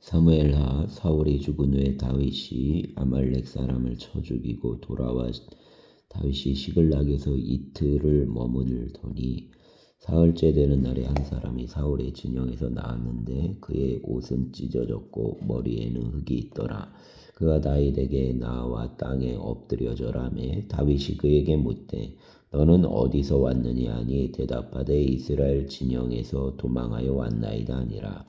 사무엘하 사울이 죽은 후에 다윗이 아말렉 사람을 쳐 죽이고 돌아와 다윗이 시글락에서 이틀을 머무르더니 사흘째 되는 날에 한 사람이 사울의 진영에서 나왔는데 그의 옷은 찢어졌고 머리에는 흙이 있더라. 그가 다윗에게 나와 땅에 엎드려 절하매 다윗이 그에게 묻되 너는 어디서 왔느냐 하니 대답하되 이스라엘 진영에서 도망하여 왔나이다 하니라.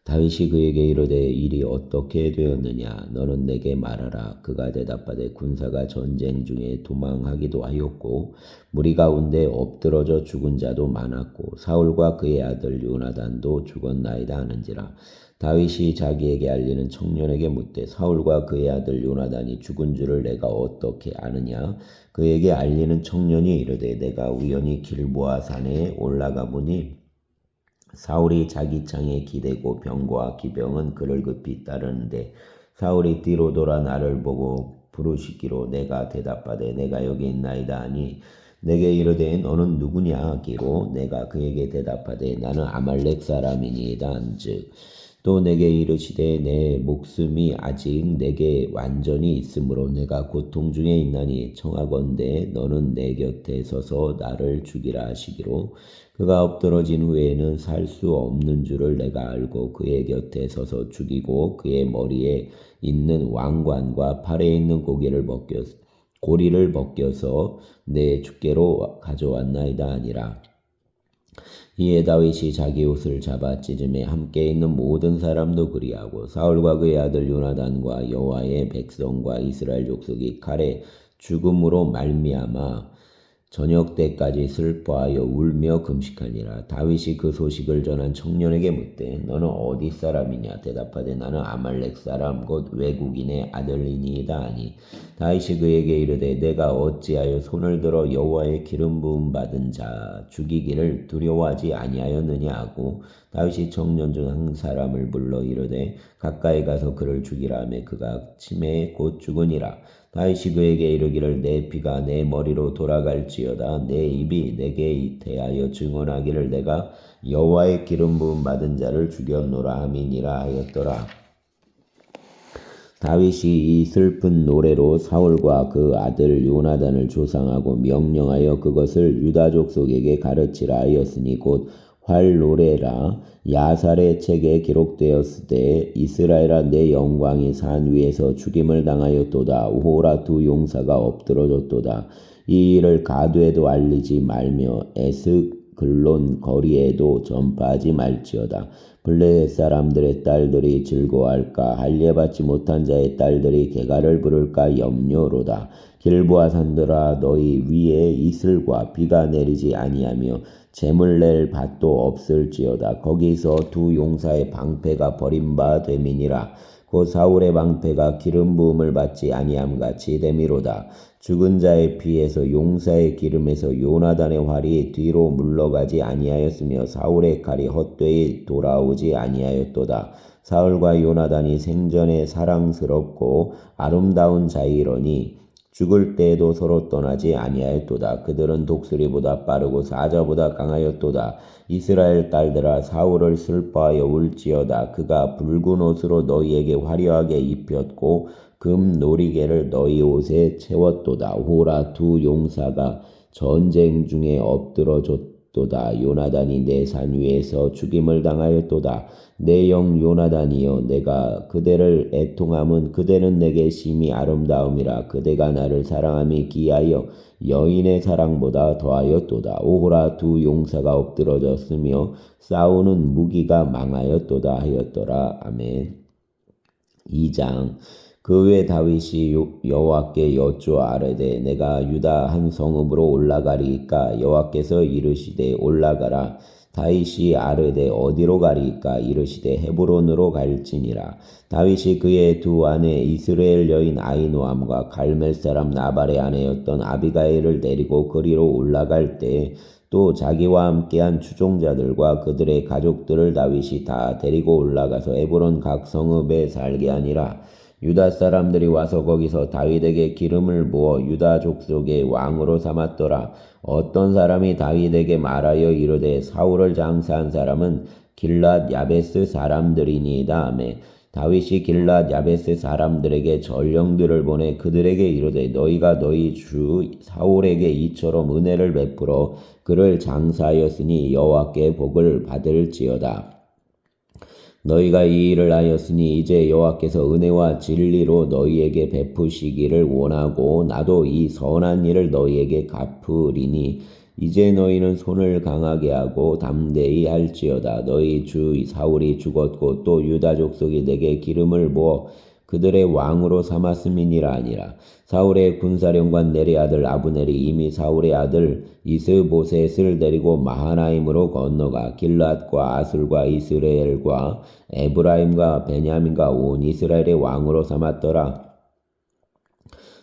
다윗이 그에게 이르되 일이 어떻게 되었느냐 너는 내게 말하라. 그가 대답하되 군사가 전쟁 중에 도망하기도 하였고 무리 가운데 엎드러져 죽은 자도 많았고 사울과 그의 아들 요나단도 죽었나이다 하는지라. 다윗이 자기에게 알리는 청년에게 묻되 사울과 그의 아들 요나단이 죽은 줄을 내가 어떻게 아느냐. 그에게 알리는 청년이 이르되 내가 우연히 길보아 산에 올라가 보니 사울이 자기 창에 기대고 병거와 기병은 그를 급히 따르는데 사울이 뒤로 돌아 나를 보고 부르시기로 내가 대답하되 내가 여기 있나이다 하니 내게 이르되 너는 누구냐 하기로 내가 그에게 대답하되 나는 아말렉 사람이니이다 한즉 또 내게 이르시되 내 목숨이 아직 내게 완전히 있으므로 내가 고통 중에 있나니 청하건대 너는 내 곁에 서서 나를 죽이라 하시기로 그가 엎드러진 후에는 살 수 없는 줄을 내가 알고 그의 곁에 서서 죽이고 그의 머리에 있는 왕관과 팔에 있는 고리를 벗겨서 내 주께로 가져왔나이다 하니라. 이에 다윗이 자기 옷을 잡아 찢음에 함께 있는 모든 사람도 그리하고 사울과 그의 아들 요나단과 여호와의 백성과 이스라엘 족속이 칼에 죽음으로 말미암아 저녁 때까지 슬퍼하여 울며 금식하니라. 다윗이 그 소식을 전한 청년에게 묻되 너는 어디 사람이냐 대답하되 나는 아말렉 사람 곧 외국인의 아들이니이다 하니 다윗이 그에게 이르되 내가 어찌하여 손을 들어 여호와의 기름 부음 받은 자 죽이기를 두려워하지 아니하였느냐 하고 다윗이 청년 중 한 사람을 불러 이르되 가까이 가서 그를 죽이라 하매 그가 치매에 곧 죽으니라. 다윗이 그에게 이르기를 내 피가 내 머리로 돌아갈지어다 내 입이 내게 대하여 증언하기를 내가 여호와의 기름 부음 받은 자를 죽였노라 함이니라 하였더라. 다윗이 이 슬픈 노래로 사울과 그 아들 요나단을 조상하고 명령하여 그것을 유다 족속에게 가르치라 하였으니 곧 활노래라. 야살의 책에 기록되었으되 이스라엘아 내 영광이 산 위에서 죽임을 당하였도다. 오호라 두 용사가 엎드러졌도다. 이 일을 가드에도 알리지 말며 에스글론 거리에도 전파하지 말지어다. 블레셋 사람들의 딸들이 즐거워할까 할례받지 못한 자의 딸들이 개가를 부를까 염려로다. 길보아 산들아 너희 위에 이슬과 비가 내리지 아니하며 재물 낼 밭도 없을지어다. 거기서 두 용사의 방패가 버림바 됨이니라. 곧 사울의 방패가 기름 부음을 받지 아니함같이 됨이로다. 죽은 자의 피에서 용사의 기름에서 요나단의 활이 뒤로 물러가지 아니하였으며 사울의 칼이 헛되이 돌아오지 아니하였도다. 사울과 요나단이 생전에 사랑스럽고 아름다운 자이러니 죽을 때에도 서로 떠나지 아니하였도다. 그들은 독수리보다 빠르고 사자보다 강하였도다. 이스라엘 딸들아 사울을 슬퍼하여 울지어다. 그가 붉은 옷으로 너희에게 화려하게 입혔고 금 놀이개를 너희 옷에 채웠도다. 호라 두 용사가 전쟁 중에 엎드러졌도다. 요나단이 내 산 위에서 죽임을 당하였도다. 내 영 요나단이여 내가 그대를 애통함은 그대는 내게 심히 아름다움이라. 그대가 나를 사랑함이 기하여 여인의 사랑보다 더하였도다. 오호라 두 용사가 엎드러졌으며 싸우는 무기가 망하였도다 하였더라. 아멘. 2장. 그 후에 다윗이 여호와께 여쭈어 아뢰되 내가 유다 한 성읍으로 올라가리이까. 여호와께서 이르시되 올라가라. 다윗이 아뢰되 어디로 가리이까. 이르시되 헤브론으로 갈지니라. 다윗이 그의 두 아내 이스라엘 여인 아히노암과 갈멜 사람 나발의 아내였던 아비가일을 데리고 거리로 올라갈 때 또 자기와 함께한 추종자들과 그들의 가족들을 다윗이 다 데리고 올라가서 헤브론 각 성읍에 살게 하니라. 유다 사람들이 와서 거기서 다윗에게 기름을 부어 유다 족속의 왕으로 삼았더라. 어떤 사람이 다윗에게 말하여 이르되 사울을 장사한 사람은 길랏 야베스 사람들이니이다 하매 다윗이 길랏 야베스 사람들에게 전령들을 보내 그들에게 이르되 너희가 너희 주 사울에게 이처럼 은혜를 베풀어 그를 장사하였으니 여호와께 복을 받을지어다. 너희가 이 일을 하였으니 이제 여호와께서 은혜와 진리로 너희에게 베푸시기를 원하고 나도 이 선한 일을 너희에게 갚으리니 이제 너희는 손을 강하게 하고 담대히 할지어다. 너희 주 사울이 죽었고 또 유다 족속이 내게 기름을 부어 그들의 왕으로 삼았음이니라 아니라. 사울의 군사령관 넬의 아들 아브넬이 이미 사울의 아들 이스보셋을 데리고 마하나임으로 건너가 길랏과 아술과 이스라엘과 에브라임과 베냐민과 온 이스라엘의 왕으로 삼았더라.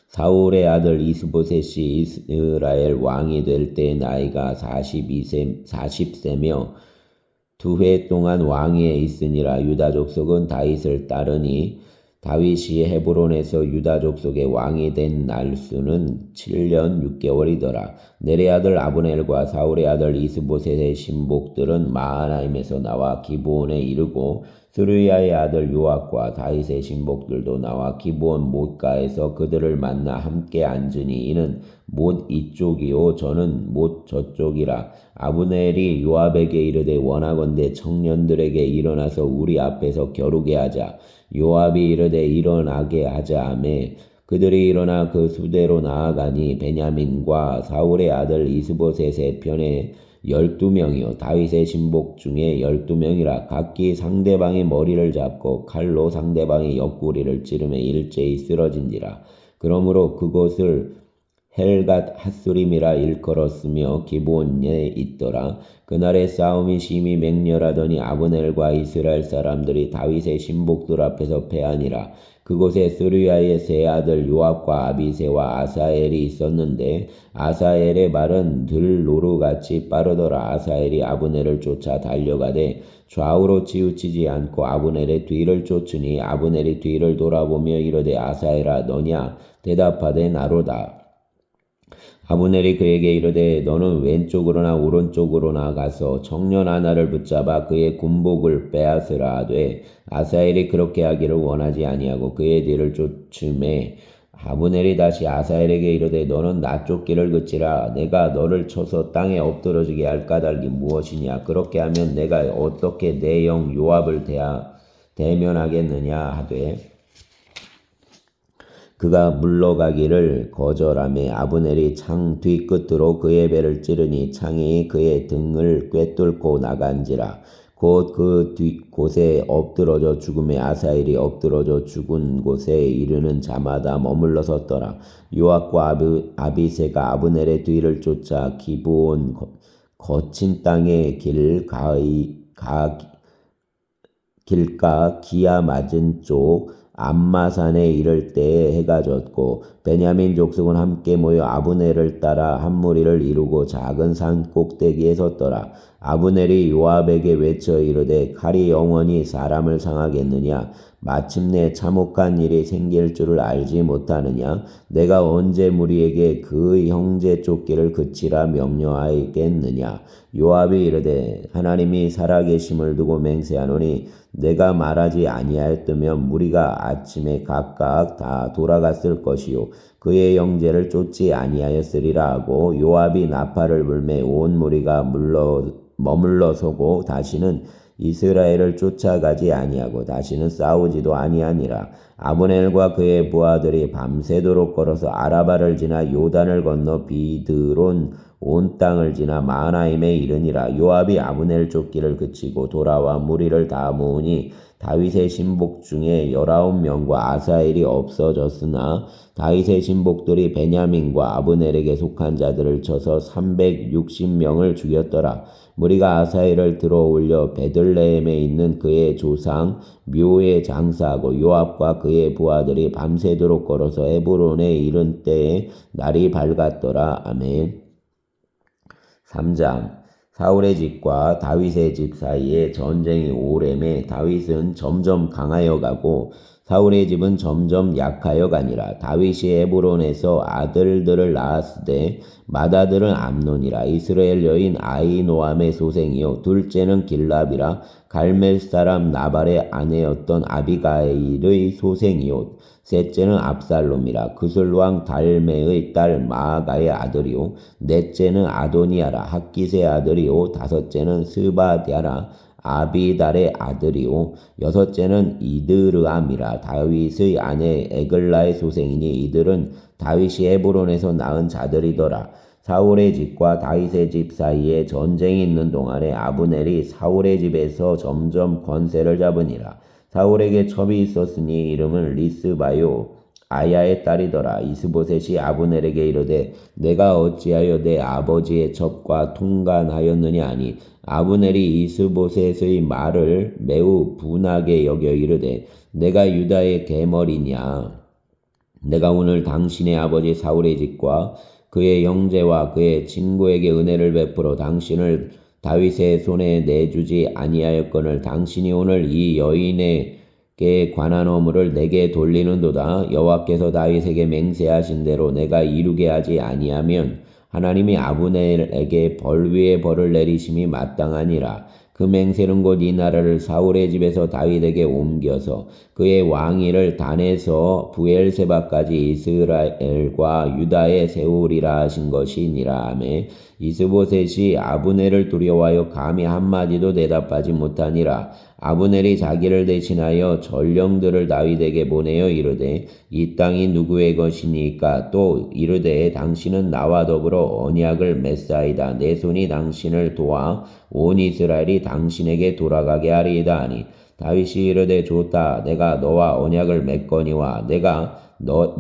사울의 아들 이스보셋이 이스라엘 왕이 될 때 나이가 40세며 2해 동안 왕위에 있으니라. 유다 족속은 다윗을 따르니 다윗이 헤브론에서 유다 족속의 왕이 된 날수는 7년 6개월이더라. 넬의 아들 아브넬과 사울의 아들 이스보셋의 신복들은 마하나임에서 나와 기브온에 이르고 스루야의 아들 요압과 다윗의 신복들도 나와 기브온 못가에서 그들을 만나 함께 앉으니 이는 못 이쪽이요 저는 못 저쪽이라. 아브넬이 요압에게 이르되 원하건대 청년들에게 일어나서 우리 앞에서 겨루게 하자. 요압이 이르되 일어나게 하자 하매 그들이 일어나 그 수대로 나아가니 베냐민과 사울의 아들 이스보셋의 편에 12명이요 다윗의 신복 중에 12명이라. 각기 상대방의 머리를 잡고 칼로 상대방의 옆구리를 찌르며 일제히 쓰러진지라. 그러므로 그곳을 헬갓 핫수림이라 일컬었으며 기브온에 있더라. 그날의 싸움이 심히 맹렬하더니 아브넬과 이스라엘 사람들이 다윗의 신복들 앞에서 패하니라. 그곳에 스루야의 세 아들 요압과 아비새와 아사엘이 있었는데 아사엘의 말은 들노루같이 빠르더라. 아사엘이 아브넬을 쫓아 달려가되 좌우로 치우치지 않고 아브넬의 뒤를 쫓으니 아브넬이 뒤를 돌아보며 이르되 아사엘아 너냐? 대답하되 나로다. 아브넬이 그에게 이르되 너는 왼쪽으로나 오른쪽으로나 가서 청년 하나를 붙잡아 그의 군복을 빼앗으라 하되 아사엘이 그렇게 하기를 원하지 아니하고 그의 뒤를 쫓음에 아브넬이 다시 아사엘에게 이르되 너는 나 쫓기를 그치라. 내가 너를 쳐서 땅에 엎드러지게 할 까닭이 무엇이냐? 그렇게 하면 내가 어떻게 내 영 요압을 대면하겠느냐 하되 그가 물러가기를 거절하매 아브넬이 창 뒤끝으로 그의 배를 찌르니 창이 그의 등을 꿰뚫고 나간지라. 곧 그 곳에 엎드러져 죽음에 아사엘이 엎드러져 죽은 곳에 이르는 자마다 머물러 섰더라. 요압과 아비새가 아브넬의 뒤를 쫓아 기브온 거친 땅의 길가 기아 맞은 쪽 암마산에 이를 때에 해가 졌고 베냐민 족속은 함께 모여 아브넬을 따라 한 무리를 이루고 작은 산 꼭대기에 섰더라. 아브넬이 요압에게 외쳐 이르되 칼이 영원히 사람을 상하겠느냐? 마침내 참혹한 일이 생길 줄을 알지 못하느냐? 내가 언제 무리에게 그 형제 쫓기를 그치라 명령하겠느냐? 요압이 이르되 하나님이 살아계심을 두고 맹세하노니 내가 말하지 아니하였다면 무리가 아침에 각각 다 돌아갔을 것이요 그의 형제를 쫓지 아니하였으리라 하고 요압이 나팔을 불매 온 무리가 머물러 서고 다시는 이스라엘을 쫓아가지 아니하고 다시는 싸우지도 아니하니라. 아브넬과 그의 부하들이 밤새도록 걸어서 아라바를 지나 요단을 건너 비드론 온 땅을 지나 마하나임에 이르니라. 요압이 아브넬 쫓기를 그치고 돌아와 무리를 다 모으니 다윗의 신복 중에 19명과 아사엘이 없어졌으나 다윗의 신복들이 베냐민과 아브넬에게 속한 자들을 쳐서 360명을 죽였더라. 무리가 아사엘을 들어올려 베들레헴에 있는 그의 조상 묘에 장사하고 요압과 그의 부하들이 밤새도록 걸어서 헤브론에 이른 때에 날이 밝았더라. 아멘. 3장 사울의 집과 다윗의 집 사이에 전쟁이 오래매 다윗은 점점 강하여 가고 사울의 집은 점점 약하여 가니라. 다윗이 헤브론에서 아들들을 낳았으되 맏아들은 암논이라. 이스라엘 여인 아히노암의 소생이요 둘째는 길랍이라. 갈멜 사람 나발의 아내였던 아비가일의 소생이요 셋째는 압살롬이라. 그술 왕 달메의 딸 마아가의 아들이요 넷째는 아도니아라. 학깃의 아들이요 다섯째는 스바디아라. 아비달의 아들이요 여섯째는 이드르암이라. 다윗의 아내 에글라의 소생이니 이들은 다윗이 헤브론에서 낳은 자들이더라. 사울의 집과 다윗의 집 사이에 전쟁이 있는 동안에 아브넬이 사울의 집에서 점점 권세를 잡으니라. 사울에게 첩이 있었으니 이름은 리스바요 아야의 딸이더라. 이스보셋이 아브넬에게 이르되 내가 어찌하여 내 아버지의 첩과 통간하였느냐 하니 아브넬이 이스보셋의 말을 매우 분하게 여겨 이르되 내가 유다의 계머리냐. 내가 오늘 당신의 아버지 사울의 집과 그의 형제와 그의 친구에게 은혜를 베풀어 당신을 다윗의 손에 내주지 아니하였거늘 당신이 오늘 이 여인에게 관한 허물을 내게 돌리는도다. 여호와께서 다윗에게 맹세하신 대로 내가 이루게 하지 아니하면 하나님이 아브넬에게 벌 위에 벌을 내리심이 마땅하니라. 그 맹세는 곧 이 나라를 사울의 집에서 다윗에게 옮겨서 그의 왕위를 단에서 부엘세바까지 이스라엘과 유다에 세우리라 하신 것이니라 하매 이스보셋이 아브넬을 두려워하여 감히 한마디도 대답하지 못하니라. 아브넬이 자기를 대신하여 전령들을 다윗에게 보내어 이르되 이 땅이 누구의 것이니까 또 이르되 당신은 나와 더불어 언약을 맺사이다. 내 손이 당신을 도와 온 이스라엘이 당신에게 돌아가게 하리이다 하니 다윗이 이르되 좋다. 내가 너와 언약을 맺거니와 내가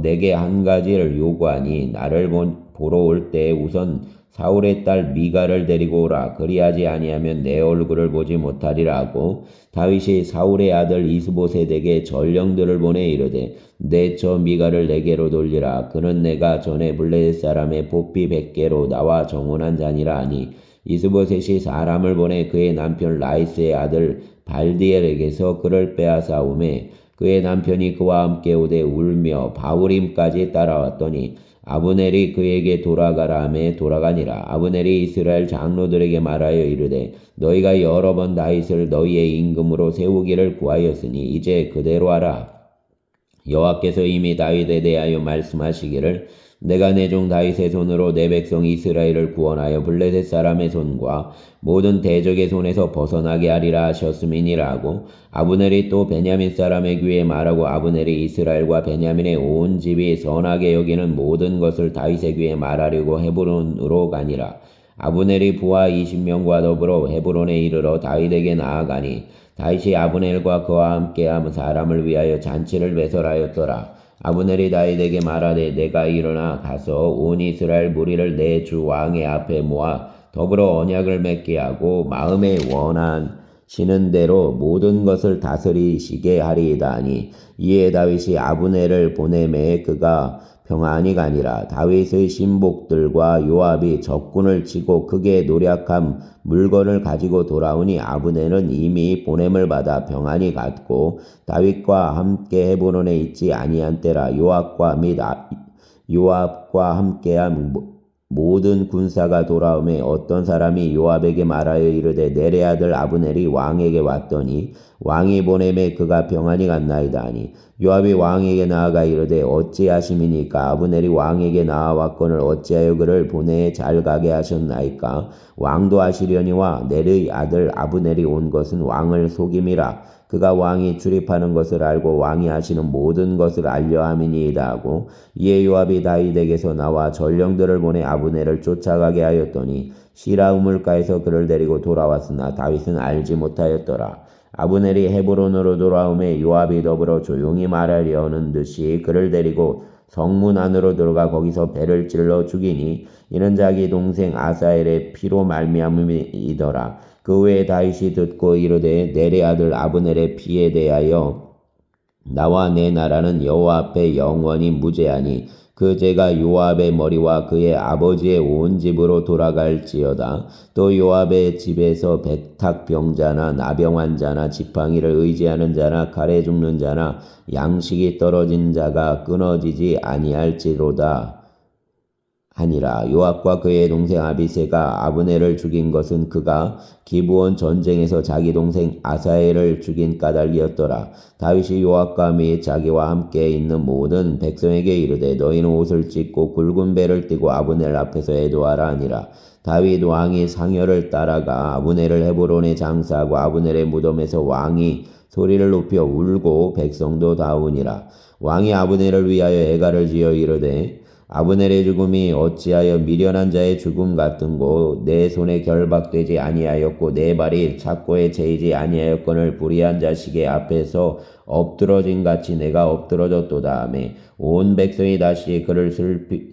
내게 한 가지를 요구하니 나를 보러 올 때에 우선 사울의 딸 미가를 데리고 오라. 그리하지 아니하면 내 얼굴을 보지 못하리라 하고 다윗이 사울의 아들 이스보셋에게 전령들을 보내 이르되 내 저 미가를 내게로 돌리라. 그는 내가 전에 블레셋 사람의 보피 100개로 나와 정혼한 자니라 하니 이스보셋이 사람을 보내 그의 남편 라이스의 아들 발디엘에게서 그를 빼앗아오매 그의 남편이 그와 함께 오되 울며 바후림까지 따라왔더니 아브넬이 그에게 돌아가라 하매 돌아가니라. 아브넬이 이스라엘 장로들에게 말하여 이르되 너희가 여러 번 다윗을 너희의 임금으로 세우기를 구하였으니 이제 그대로 하라. 여호와께서 이미 다윗에 대하여 말씀하시기를 내가 내 종 다윗의 손으로 내 백성 이스라엘을 구원하여 블레셋 사람의 손과 모든 대적의 손에서 벗어나게 하리라 하셨음이니라 하고 아브넬이 또 베냐민 사람의 귀에 말하고 아브넬이 이스라엘과 베냐민의 온 집이 선하게 여기는 모든 것을 다윗의 귀에 말하려고 헤브론으로 가니라. 아브넬이 부하 20명과 더불어 헤브론에 이르러 다윗에게 나아가니 다윗이 아브넬과 그와 함께함 사람을 위하여 잔치를 배설하였더라. 아브넬이 다윗에게 말하되 내가 일어나 가서 온 이스라엘 무리를 내 주 왕의 앞에 모아 더불어 언약을 맺게 하고 마음에 원하시는 대로 모든 것을 다스리시게 하리이다 하니 이에 다윗이 아브넬을 보내매 그가 평안히 가니라. 다윗의 신복들과 요압이 적군을 치고 크게 노력한 물건을 가지고 돌아오니 아브넬은 이미 보냄을 받아 평안히 갔고 다윗과 함께 헤브론에 있지 아니한 때라. 요압과 함께한 모든 군사가 돌아오매 어떤 사람이 요압에게 말하여 이르되 넬의 아들 아브넬이 왕에게 왔더니 왕이 보내매 그가 평안히 갔나이다 하니 요압이 왕에게 나아가 이르되 어찌하심이니까. 아브넬이 왕에게 나아왔거늘 어찌하여 그를 보내 잘 가게 하셨나이까. 왕도 아시려니와 넬의 아들 아브넬이 온 것은 왕을 속임이라. 그가 왕이 출입하는 것을 알고 왕이 하시는 모든 것을 알려 함이니이다 하고 이에 요압이 다윗에게서 나와 전령들을 보내 아브넬을 쫓아가게 하였더니 시라 우물가에서 그를 데리고 돌아왔으나 다윗은 알지 못하였더라. 아브넬이 헤브론으로 돌아오매 요압이 더불어 조용히 말하려는 듯이 그를 데리고 성문 안으로 들어가 거기서 배를 찔러 죽이니 이는 자기 동생 아사엘의 피로 말미암음이더라. 그 후에 다윗이 듣고 이르되 넬의 아들 아브넬의 피에 대하여 나와 내 나라는 여호와 앞에 영원히 무죄하니 그 죄가 요압의 머리와 그의 아버지의 온 집으로 돌아갈지어다. 또 요압의 집에서 백탁병자나 나병환 자나 지팡이를 의지하는 자나 칼에 죽는 자나 양식이 떨어진 자가 끊어지지 아니할지로다 하니라. 요압과 그의 동생 아비새가 아브넬을 죽인 것은 그가 기브온 전쟁에서 자기 동생 아사엘을 죽인 까닭이었더라. 다윗이 요압과 및 자기와 함께 있는 모든 백성에게 이르되 너희는 옷을 찢고 굵은 배를 띠고 아브넬 앞에서 애도하라 하니라. 다윗 왕이 상여를 따라가 아브넬을 헤브론에 장사하고 아브넬의 무덤에서 왕이 소리를 높여 울고 백성도 다 우니라. 왕이 아브넬을 위하여 애가를 지어 이르되 아브넬의 죽음이 어찌하여 미련한 자의 죽음 같은고 내 손에 결박되지 아니하였고 내 발이 착고에 채이지 아니하였거늘 불의한 자식의 앞에서 엎드러진 같이 내가 엎드러졌도다 하며 온 백성이 다시 그를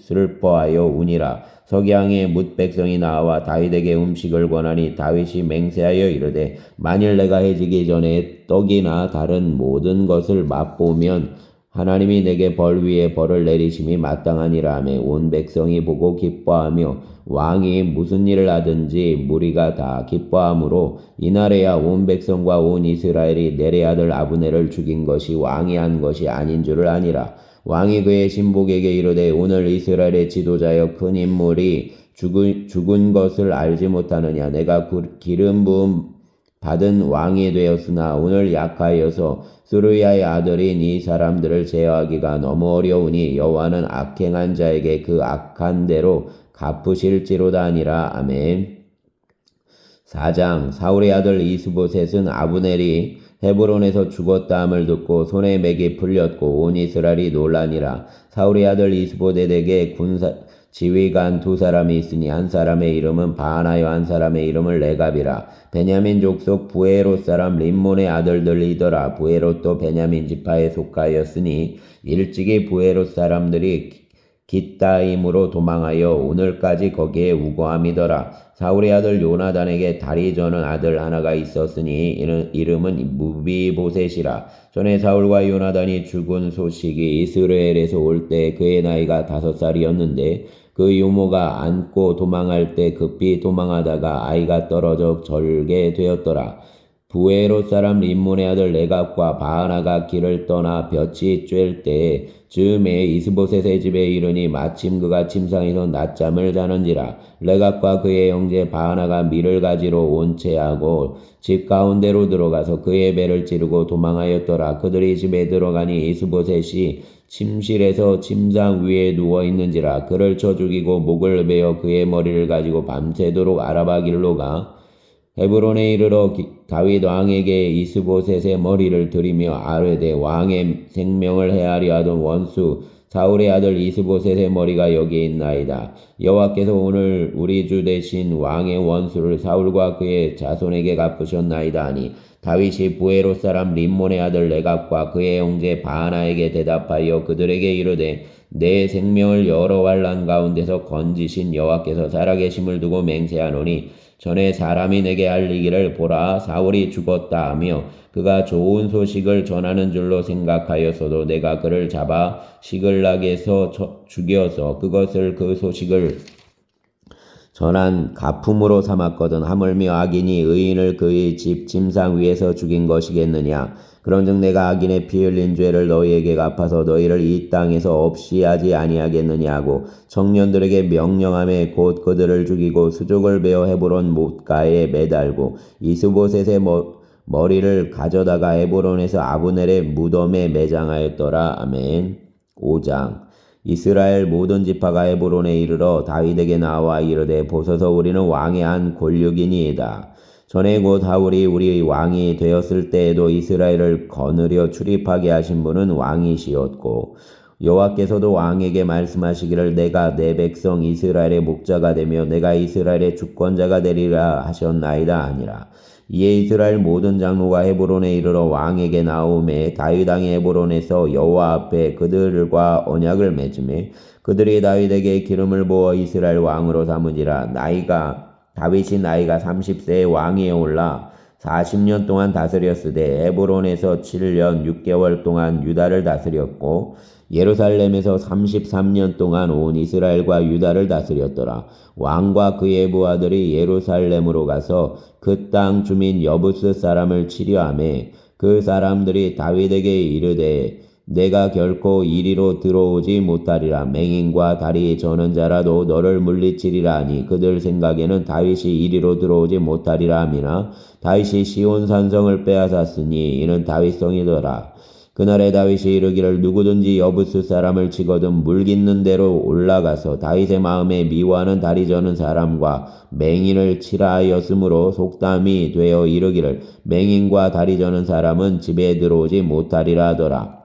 슬퍼하여 우니라. 석양에 뭇 백성이 나와 다윗에게 음식을 권하니 다윗이 맹세하여 이르되 만일 내가 해지기 전에 떡이나 다른 모든 것을 맛보면 하나님이 내게 벌 위에 벌을 내리심이 마땅하니라 하며 온 백성이 보고 기뻐하며 왕이 무슨 일을 하든지 무리가 다 기뻐하므로 이날에야 온 백성과 온 이스라엘이 넬의 아들 아브넬을 죽인 것이 왕이 한 것이 아닌 줄을 아니라. 왕이 그의 신복에게 이르되 오늘 이스라엘의 지도자여 큰 인물이 죽은 것을 알지 못하느냐. 내가 기름 부음 받은 왕이 되었으나 오늘 약하여서 스루야의 아들인 이 사람들을 제어하기가 너무 어려우니 여호와는 악행한 자에게 그 악한 대로 갚으실지로다 하니라. 아멘. 4장. 사울의 아들 이스보셋은 아브넬이 헤브론에서 죽었다함을 듣고 손에 맥이 풀렸고 온 이스라엘이 놀라니라. 사울의 아들 이스보셋에게 지휘관 두 사람이 있으니 한 사람의 이름은 바하나요 한 사람의 이름은 레갑이라. 베냐민 족속 부에롯 사람 림몬의 아들들이더라. 부에롯도 베냐민 지파에 속하였으니 일찍이 부에롯 사람들이 깃다임으로 도망하여 오늘까지 거기에 우거함이더라. 사울의 아들 요나단에게 다리 저는 아들 하나가 있었으니 이름은 무비보셋이라. 전에 사울과 요나단이 죽은 소식이 이스라엘에서 올 때 그의 나이가 5살이었는데 그 유모가 안고 도망할 때 급히 도망하다가 아이가 떨어져 절게 되었더라. 부에롯 사람 림몬의 아들 레갑과 바하나가 길을 떠나 볕이 쬐을 때에 즈음에 이스보셋의 집에 이르니 마침 그가 침상에서 낮잠을 자는지라. 레갑과 그의 형제 바하나가 밀을 가지러 온 채하고 집 가운데로 들어가서 그의 배를 찌르고 도망하였더라. 그들이 집에 들어가니 이스보셋이 침실에서 침상 위에 누워 있는지라. 그를 쳐 죽이고 목을 베어 그의 머리를 가지고 밤새도록 아라바 길로 가 헤브론에 이르러 다윗 왕에게 이스보셋의 머리를 들이며 아뢰되 왕의 생명을 해하려 하던 원수 사울의 아들 이스보셋의 머리가 여기 있나이다. 여호와께서 오늘 우리 주 대신 왕의 원수를 사울과 그의 자손에게 갚으셨나이다 하니 다윗이 부에롯 사람 림몬의 아들 레갑과 그의 형제 바하나에게 대답하여 그들에게 이르되 내 생명을 여러 환난 가운데서 건지신 여호와께서 살아계심을 두고 맹세하노니 전에 사람이 내게 알리기를 보라 사울이 죽었다 하며 그가 좋은 소식을 전하는 줄로 생각하였어도 내가 그를 잡아 시글락에서 죽여서 그것을 그 소식을 전한 가품으로 삼았거든. 하물며 악인이 의인을 그의 집 침상 위에서 죽인 것이겠느냐. 그런즉 내가 악인의 피 흘린 죄를 너희에게 갚아서 너희를 이 땅에서 없이 하지 아니하겠느냐 하고 청년들에게 명령하며 곧 그들을 죽이고 수족을 베어 헤브론 못가에 매달고 이스보셋의 머리를 가져다가 헤브론에서 아브넬의 무덤에 매장하였더라. 아멘. 5장. 이스라엘 모든 지파가 헤브론에 이르러 다윗에게 나와 이르되 보소서 우리는 왕의 한 권력이니이다. 전에 곧 사울이 우리 왕이 되었을 때에도 이스라엘을 거느려 출입하게 하신 분은 왕이시었고 여호와께서도 왕에게 말씀하시기를 내가 내 백성 이스라엘의 목자가 되며 내가 이스라엘의 주권자가 되리라 하셨나이다 아니라. 이에 이스라엘 모든 장로가 헤브론에 이르러 왕에게 나오매 다윗 왕이 헤브론에서 여호와 앞에 그들과 언약을 맺으매 그들이 다윗에게 기름을 부어 이스라엘 왕으로 삼으니라. 다윗이 나이가 30세에 왕위에 올라 40년 동안 다스렸으되 헤브론에서 7년 6개월 동안 유다를 다스렸고 예루살렘에서 33년 동안 온 이스라엘과 유다를 다스렸더라. 왕과 그의 부하들이 예루살렘으로 가서 그 땅 주민 여부스 사람을 치려하매 그 사람들이 다윗에게 이르되 내가 결코 이리로 들어오지 못하리라. 맹인과 다리 저는 자라도 너를 물리치리라 하니 그들 생각에는 다윗이 이리로 들어오지 못하리라 함이나 다윗이 시온 산성을 빼앗았으니 이는 다윗성이더라. 그날에 다윗이 이르기를 누구든지 여부스 사람을 치거든 물 깃는 대로 올라가서 다윗의 마음에 미워하는 다리 저는 사람과 맹인을 치라 하였으므로 속담이 되어 이르기를 맹인과 다리 저는 사람은 집에 들어오지 못하리라 하더라.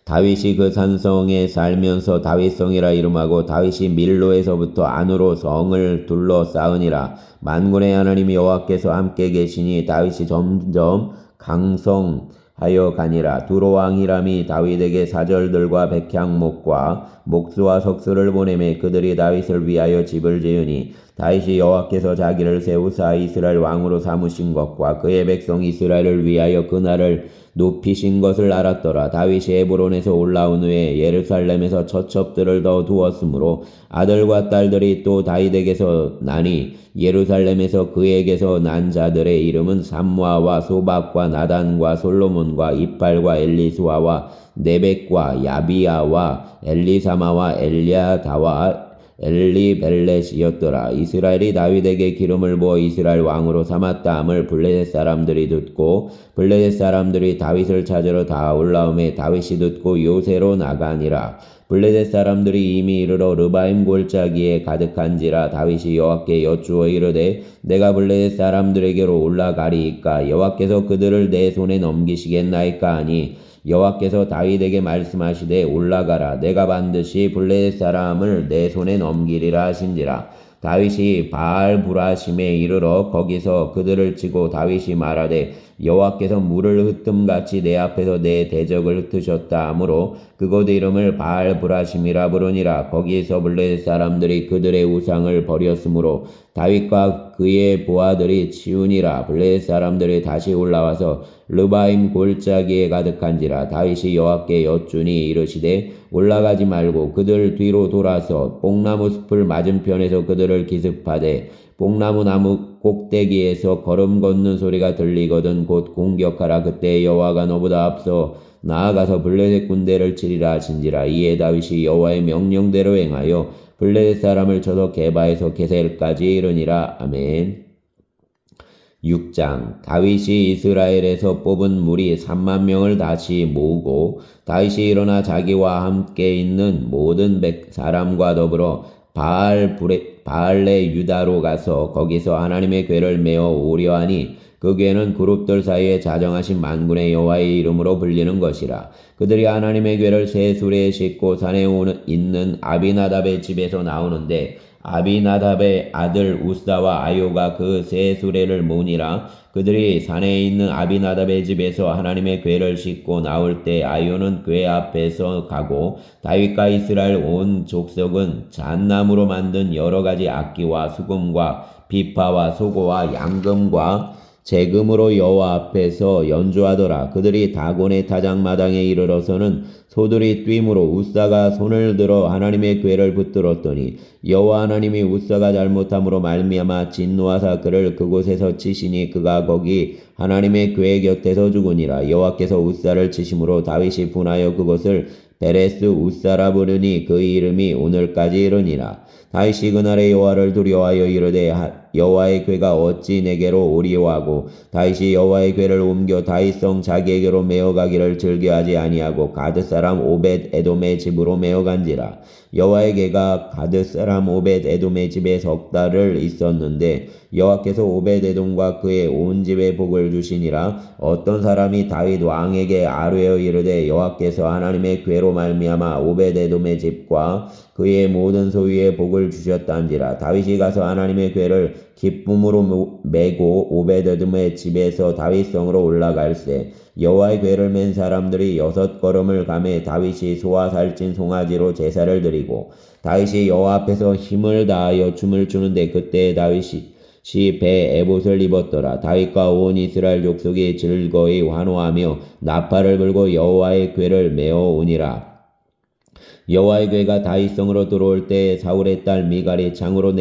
다윗이 그 산성에 살면서 다윗성이라 이름하고 다윗이 밀로에서부터 안으로 성을 둘러싸으니라. 만군의 하나님 여호와께서 함께 계시니 다윗이 점점 강성하여 가니라. 두로 왕 히람이 다윗에게 사절들과 백향목과 목수와 석수를 보내매 그들이 다윗을 위하여 집을 지으니 다윗이 여호와께서 자기를 세우사 이스라엘 왕으로 삼으신 것과 그의 백성 이스라엘을 위하여 그날을 높이신 것을 알았더라. 다윗이 에브론에서 올라온 후에 예루살렘에서 처첩들을 더 두었으므로 아들과 딸들이 또 다윗에게서 나니 예루살렘에서 그에게서 난 자들의 이름은 삼무아와 소박과 나단과 솔로몬과 이팔과 엘리수아와 네벡과 야비아와 엘리사마와 엘리아다와 엘리벨렛이었더라. 이스라엘이 다윗에게 기름을 부어 이스라엘 왕으로 삼았다 함을 블레셋 사람들이 듣고 블레셋 사람들이 다윗을 찾으러 다 올라오매 다윗이 듣고 요새로 나가니라. 블레셋 사람들이 이미 이르러 르바임 골짜기에 가득한지라. 다윗이 여호와께 여쭈어 이르되 내가 블레셋 사람들에게로 올라가리이까 여호와께서 그들을 내 손에 넘기시겠나이까 하니 여호와께서 다윗에게 말씀하시되 올라가라. 내가 반드시 블레셋 사람을 내 손에 넘기리라 하신지라. 다윗이 바알 브라심에 이르러 거기서 그들을 치고 다윗이 말하되 여호와께서 물을 흩음같이 내 앞에서 내 대적을 흩으셨다 하므로 그곳 이름을 바알 브라심이라 부르니라. 거기에서 블레셋 사람들이 그들의 우상을 버렸으므로 다윗과 그의 부하들이 치우니라. 블레셋 사람들이 다시 올라와서 르바임 골짜기에 가득한지라. 다윗이 여호와께 여쭈니 이르시되 올라가지 말고 그들 뒤로 돌아서 뽕나무 숲을 맞은편에서 그들을 기습하되 뽕나무 나무 꼭대기에서 걸음 걷는 소리가 들리거든 곧 공격하라. 그때 여호와가 너보다 앞서 나아가서 블레셋 군대를 치리라 하신지라. 이에 다윗이 여호와의 명령대로 행하여 블레셋 사람을 쳐서 게바에서 게셀까지 이르니라. 아멘. 6장. 다윗이 이스라엘에서 뽑은 무리 3만 명을 다시 모으고 다윗이 일어나 자기와 함께 있는 모든 사람과 더불어 바알레 유다로 가서 거기서 하나님의 궤를 메어 오려 하니 그 궤는 그룹들 사이에 자정하신 만군의 여호와의 이름으로 불리는 것이라. 그들이 하나님의 궤를 새 수레에 싣고 산에 있는 아비나답의 집에서 나오는데 아비나답의 아들 우사와 아요가 그 새 수레를 모으니라. 그들이 산에 있는 아비나답의 집에서 하나님의 궤를 싣고 나올 때 아요는 궤 앞에서 가고 다윗과 이스라엘 온 족속은 잣나무로 만든 여러 가지 악기와 수금과 비파와 소고와 양금과 재금으로 여호와 앞에서 연주하더라. 그들이 다곤의 타작마당에 이르러서는 소들이 뛰므로 우사가 손을 들어 하나님의 궤를 붙들었더니 여호와 하나님이 우사가 잘못함으로 말미암아 진노하사 그를 그곳에서 치시니 그가 거기 하나님의 궤 곁에서 죽으니라. 여호와께서 우사를 치심으로 다윗이 분하여 그곳을 베레스 우사라 부르니 그 이름이 오늘까지 이르니라. 다윗이 그날에 여호와를 두려워하여 이르되 여호와의 궤가 어찌 내게로 오리오 하고 다윗이 여호와의 궤를 옮겨 다윗성 자기에게로 메어가기를 즐겨하지 아니하고 가드 사람 오벳 에돔의 집으로 메어간지라. 여호와의 궤가 가드 사람 오벳 에돔의 집에 석 달을 있었는데 여호와께서 오벳 에돔과 그의 온 집에 복을 주시니라. 어떤 사람이 다윗 왕에게 아뢰어 이르되 여호와께서 하나님의 궤로 말미암아 오벳 에돔의 집과 그의 모든 소유에 복을 주셨단지라. 다윗이 가서 하나님의 궤를 기쁨으로 메고 오벳 에돔의 집에서 다윗성으로 올라갈새 여호와의 궤를 맨 사람들이 6걸음을 가매 다윗이 소와 살찐 송아지로 제사를 드리고 다윗이 여호와 앞에서 힘을 다하여 춤을 추는데 그때 다윗이 배 에봇을 입었더라. 다윗과 온 이스라엘 족속이 즐거이 환호하며 나팔을 불고 여호와의 궤를 메어 오니라. 여호와의 괴가 다윗성으로 들어올 때 사울의 딸 미갈이 창으로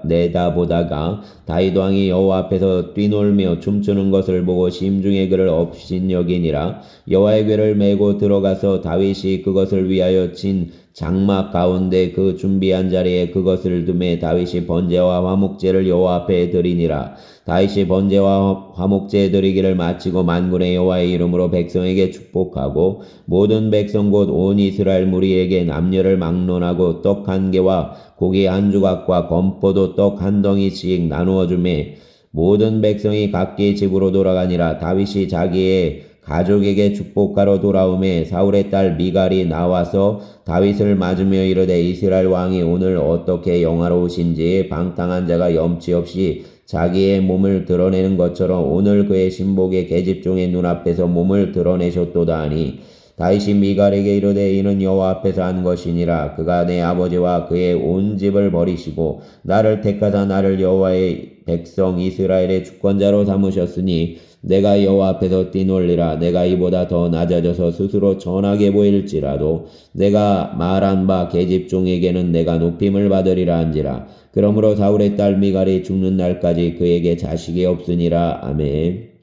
내다보다가 다윗 왕이 여호와 앞에서 뛰놀며 춤추는 것을 보고 심중에 그를 업신여기니라. 여호와의 괴를 메고 들어가서 다윗이 그것을 위하여 친 장막 가운데 그 준비한 자리에 그것을 두매 다윗이 번제와 화목제를 여호와 앞에 드리니라. 다윗이 번제와 화목제 드리기를 마치고 만군의 여호와의 이름으로 백성에게 축복하고 모든 백성 곧 온 이스라엘 무리에게 남녀를 막론하고 떡 한 개와 고기 한 조각과 건포도 떡 한 덩이씩 나누어 주매 모든 백성이 각기 집으로 돌아가니라. 다윗이 자기의 가족에게 축복하러 돌아오매 사울의 딸 미갈이 나와서 다윗을 맞으며 이르되 이스라엘 왕이 오늘 어떻게 영화로우신지 방탕한 자가 염치 없이 자기의 몸을 드러내는 것처럼 오늘 그의 신복의 계집종의 눈앞에서 몸을 드러내셨도다 하니 다윗이 미갈에게 이르되 이는 여호와 앞에서 한 것이니라. 그가 내 아버지와 그의 온 집을 버리시고 나를 택하사 나를 여호와의 백성 이스라엘의 주권자로 삼으셨으니 내가 여호와 앞에서 뛰놀리라. 내가 이보다 더 낮아져서 스스로 전하게 보일지라도 내가 말한 바 계집종에게는 내가 높임을 받으리라 한지라. 그러므로 사울의 딸 미갈이 죽는 날까지 그에게 자식이 없으니라. 아멘.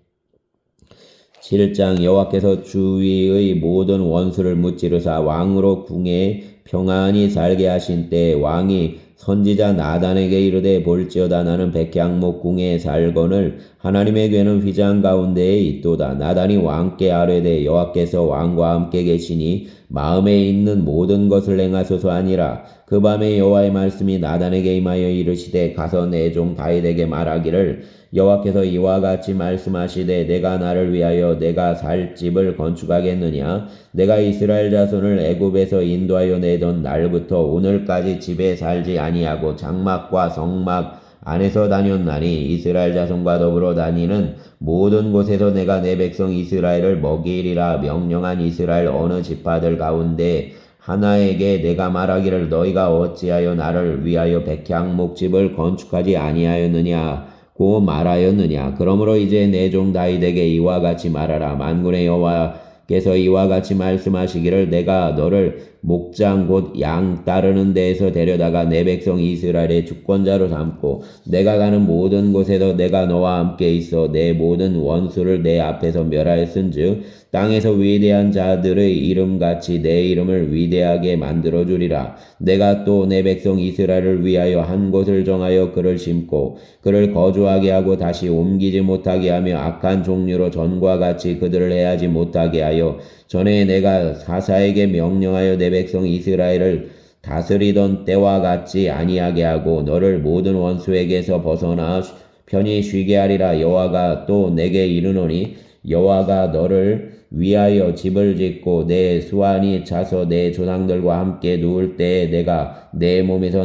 7장 여호와께서 주위의 모든 원수를 무찌르사 왕으로 궁에 평안히 살게 하신 때 왕이 선지자 나단에게 이르되 볼지어다 나는 백향목 궁에 살거늘 하나님의 괴는 휘장 가운데에 있도다. 나단이 왕께 아뢰되 여호와께서 왕과 함께 계시니 마음에 있는 모든 것을 행하소서 하니라. 그 밤에 여호와의 말씀이 나단에게 임하여 이르시되 가서 내 종 다윗에게 말하기를 여호와께서 이와 같이 말씀하시되 내가 나를 위하여 내가 살 집을 건축하겠느냐. 내가 이스라엘 자손을 애굽에서 인도하여 내던 날부터 오늘까지 집에 살지 아니하고 장막과 성막 안에서 다녔나니 이스라엘 자손과 더불어 다니는 모든 곳에서 내가 내 백성 이스라엘을 먹이리라. 명령한 이스라엘 어느 지파들 가운데 하나에게 내가 말하기를 너희가 어찌하여 나를 위하여 백향목집을 건축하지 아니하였느냐 고 말하였느냐. 그러므로 이제 내 종 다윗에게 이와 같이 말하라. 만군의 여호와께서 이와 같이 말씀하시기를 내가 너를 목장 곧 양 따르는 데에서 데려다가 내 백성 이스라엘의 주권자로 삼고 내가 가는 모든 곳에서 내가 너와 함께 있어 내 모든 원수를 내 앞에서 멸하였은즉 땅에서 위대한 자들의 이름같이 내 이름을 위대하게 만들어주리라. 내가 또 내 백성 이스라엘을 위하여 한 곳을 정하여 그를 심고 그를 거주하게 하고 다시 옮기지 못하게 하며 악한 종류로 전과 같이 그들을 해하지 못하게 하여 전에 내가 사사에게 명령하여 내 백성 이스라엘을 다스리던 때와 같이 아니하게 하고 너를 모든 원수에게서 벗어나 편히 쉬게 하리라. 여호와가 또 내게 이르노니 여호와가 너를 위하여 집을 짓고 내 수완이 차서 내 조상들과 함께 누울 때에 내가 내 몸에서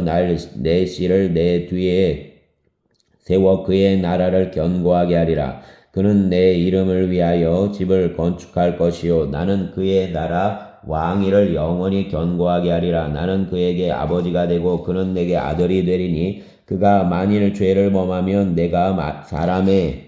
내 씨를 내 뒤에 세워 그의 나라를 견고하게 하리라. 그는 내 이름을 위하여 집을 건축할 것이요 나는 그의 나라 왕위를 영원히 견고하게 하리라. 나는 그에게 아버지가 되고 그는 내게 아들이 되리니 그가 만일 죄를 범하면 내가 사람의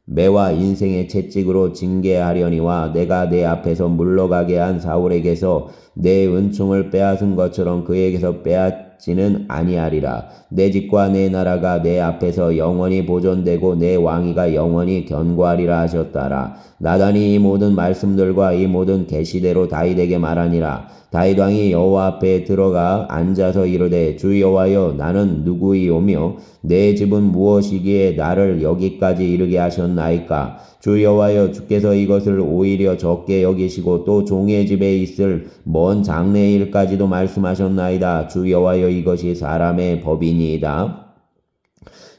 매와 인생의 채찍으로 징계하려니와 내가 내 앞에서 물러가게 한 사울에게서 내 은총을 빼앗은 것처럼 그에게서 빼앗지는 아니하리라. 내 집과 내 나라가 내 앞에서 영원히 보존되고 내 왕위가 영원히 견고하리라 하셨더라. 나단이 이 모든 말씀들과 이 모든 계시대로 다윗에게 말하니라. 다윗 왕이 여호와 앞에 들어가 앉아서 이르되 주 여호와여 나는 누구이오며 내 집은 무엇이기에 나를 여기까지 이르게 하셨나이까. 주 여호와여 주께서 이것을 오히려 적게 여기시고 또 종의 집에 있을 먼 장래 일까지도 말씀하셨나이다. 주 여호와여 이것이 사람의 법이니이다.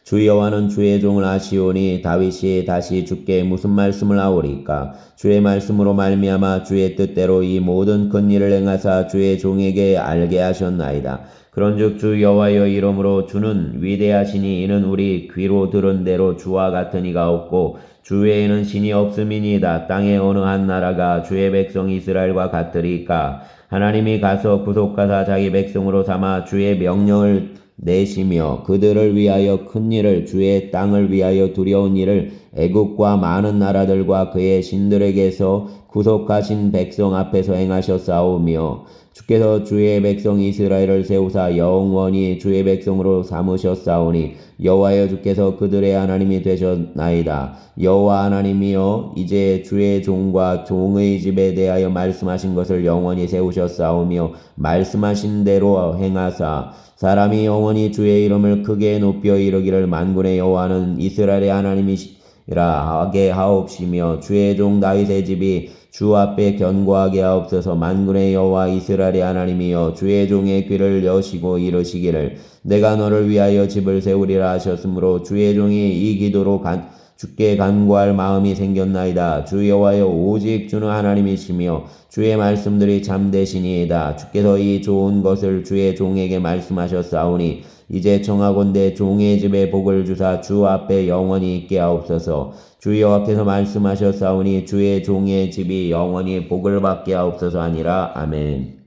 주 여호와는 주의 종을 아시오니 다윗이 다시 주께 무슨 말씀을 하오리까. 주의 말씀으로 말미암아 주의 뜻대로 이 모든 큰 일을 행하사 주의 종에게 알게 하셨나이다. 그런즉 주 여호와여 이러므로 주는 위대하시니 이는 우리 귀로 들은 대로 주와 같은 이가 없고 주 외에는 신이 없음이니이다. 땅의 어느 한 나라가 주의 백성 이스라엘과 같으리까. 하나님이 가서 구속하사 자기 백성으로 삼아 주의 명령을 내시며 그들을 위하여 큰 일을 주의 땅을 위하여 두려운 일을 애국과 많은 나라들과 그의 신들에게서 구속하신 백성 앞에서 행하셨사오며 주께서 주의 백성 이스라엘을 세우사 영원히 주의 백성으로 삼으셨사오니 여호와여 주께서 그들의 하나님이 되셨나이다. 여호와 하나님이여 이제 주의 종과 종의 집에 대하여 말씀하신 것을 영원히 세우셨사오며 말씀하신 대로 행하사 사람이 영원히 주의 이름을 크게 높여 이르기를 만군의 여호와는 이스라엘의 하나님이시라 하게 하옵시며 주의 종 다윗의 집이 주 앞에 견고하게 하옵소서. 만군의 여호와 이스라엘의 하나님이여 주의 종의 귀를 여시고 이르시기를 내가 너를 위하여 집을 세우리라 하셨으므로 주의 종이 이 기도로 주께 간구할 마음이 생겼나이다. 주 여호와여 오직 주는 하나님이시며 주의 말씀들이 참되시니이다. 주께서 이 좋은 것을 주의 종에게 말씀하셨사오니 이제 청하건대 종의 집에 복을 주사 주 앞에 영원히 있게 하옵소서. 주 여호와께서 말씀하셨사오니 주의 종의 집이 영원히 복을 받게 하옵소서 하니라. 아멘.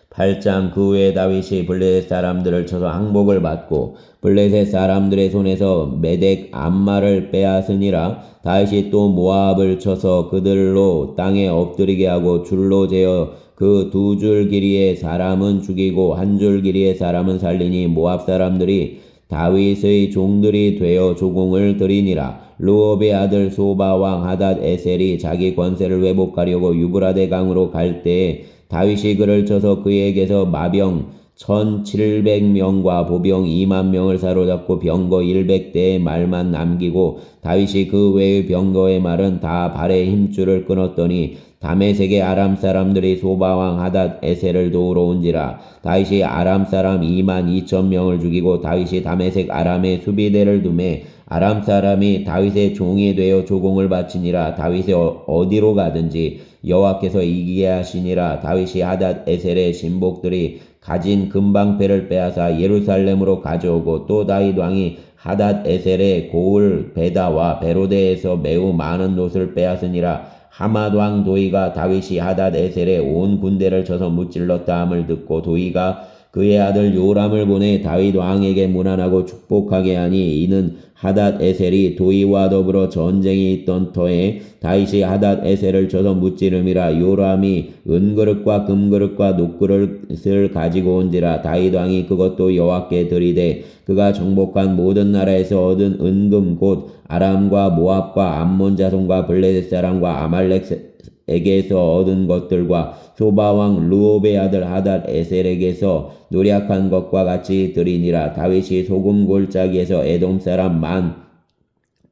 8장 그 후에 다윗이 블레셋 사람들을 쳐서 항복을 받고 블레셋 사람들의 손에서 메덱 암마를 빼앗으니라. 다윗이 또 모압을 쳐서 그들로 땅에 엎드리게 하고 줄로 재어 그 2줄 길이의 사람은 죽이고 1줄 길이의 사람은 살리니 모압 사람들이 다윗의 종들이 되어 조공을 드리니라. 르홉의 아들 소바 왕 하닷 에셀이 자기 권세를 회복하려고 유브라데 강으로 갈 때에 다윗이 그를 쳐서 그에게서 마병 1700명과 보병 20,000명을 사로잡고 병거 100대의 말만 남기고 다윗이 그 외의 병거의 말은 다 발의 힘줄을 끊었더니 다메섹의 아람 사람들이 소바왕 하닷 에셀을 도우러 온지라. 다윗이 아람 사람 22,000명을 죽이고 다윗이 다메섹 아람의 수비대를 두매 아람 사람이 다윗의 종이 되어 조공을 바치니라. 다윗이 어디로 가든지 여호와께서 이기게 하시니라. 다윗이 하닷 에셀의 신복들이 가진 금방패를 빼앗아 예루살렘으로 가져오고 또 다윗 왕이 하닷 에셀의 고을 베다와 베로데에서 매우 많은 놋을 빼앗으니라. 하맛 왕 도이가 다윗이 하닷 에셀의 온 군대를 쳐서 무찔렀다 함을 듣고 도이가 그의 아들 요람을 보내 다윗 왕에게 문안하고 축복하게 하니 이는 하닷 에셀이 도이와 더불어 전쟁이 있던 터에 다윗이 하닷 에셀을 쳐서 무찌름이라. 요람이 은그릇과 금그릇과 녹그릇을 가지고 온지라. 다윗 왕이 그것도 여호와께 드리되 그가 정복한 모든 나라에서 얻은 은금 곧 아람과 모압과 암몬 자손과 블레셋 사람과 아말렉에게서 얻은 것들과 소바왕 르홉의 아들 하닷 에셀에게서 노략한 것과 같이 드리니라. 다윗이 소금 골짜기에서 에돔 사람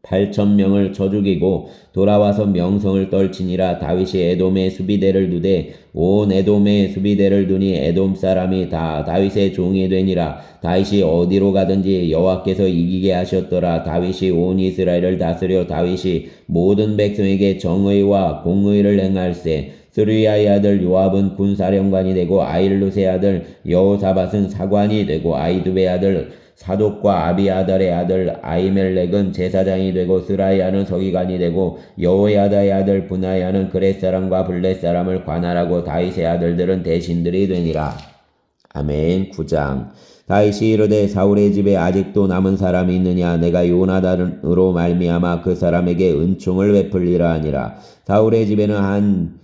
18,000명을 쳐 죽이고 돌아와서 명성을 떨치니라. 다윗이 에돔의 수비대를 두되 온 에돔의 수비대를 두니 에돔 사람이 다 다윗의 종이 되니라. 다윗이 어디로 가든지 여호와께서 이기게 하셨더라. 다윗이 온 이스라엘을 다스려 다윗이 모든 백성에게 정의와 공의를 행할세. 스루야의 아들 요압은 군사령관이 되고 아일룻의 아들 여호사밧은 사관이 되고 아이두베의 아들 사독과 아비아달의 아들 아히멜렉은 제사장이 되고 스라야는 서기관이 되고 여호야다의 아들 분하야는 그렛 사람과 블렛 사람을 관할하고 다윗의 아들들은 대신들이 되니라. 아멘. 9장 다윗이 이르되 사울의 집에 아직도 남은 사람이 있느냐? 내가 요나단으로 말미암아 그 사람에게 은총을 베풀리라 하니라. 사울의 집에는 한